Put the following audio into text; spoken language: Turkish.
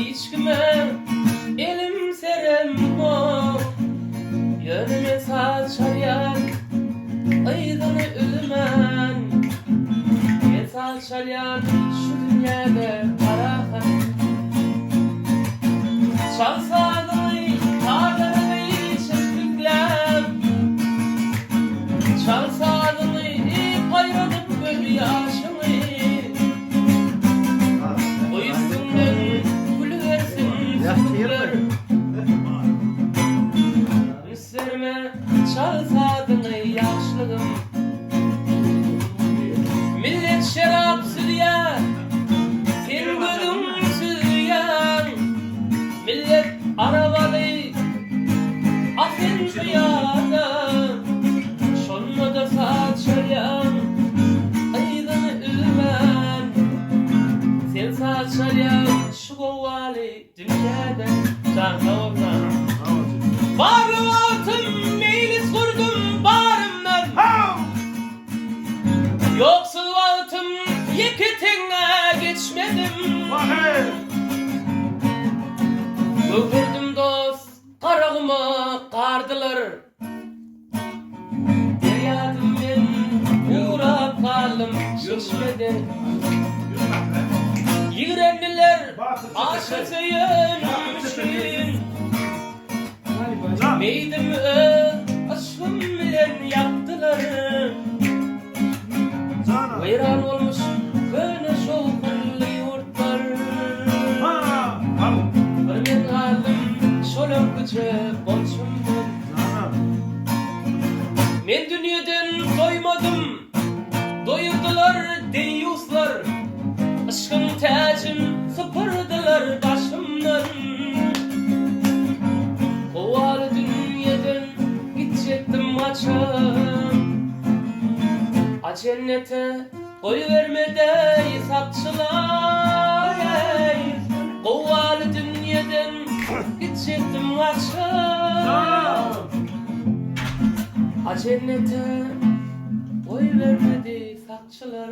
hiç kime elim serem o. Yönüme saçar yak aydını ölümen. Ne saçar yak şu dünyada para. Çalsalı tarları çektiklem. Çalsalı payladım göl yaşını. O yüzünden gülüversin sıkıntılar. Üstlerime çalsadın yaşlığım. Millet şarap sürüyor, sen gülüm sürüyor. Millet arabalı, afen kıyada. Şonma da saçaryan, aydını ülmen. Sen saçaryan, şu kovali dünyada. Can kavurdan. Barım altın, meylis kurdum barımdan. Yoksul altın, yeketine geçmedim. Gördüm dost, karağıma kardılar. Deryadım ben, uğrap kaldım, şişmeden. Yigrenliler, aşı söyünmüşüm. Meydimi aşkım bilen yaptılar. Veyran olmuş böyle şolkullu yurtlar. Ben aldım şolak güce borçumdan. Men dünyadan doymadım, doyurdular deyyuslar. Aşkım tacım sıpırdılar başımdan. Kovalı dünyadan gidecektim açım. Cennete koy vermede hesapçılar. Kovalı dünyadan gidecektim açım. Cennete koy vermedi sakçılar.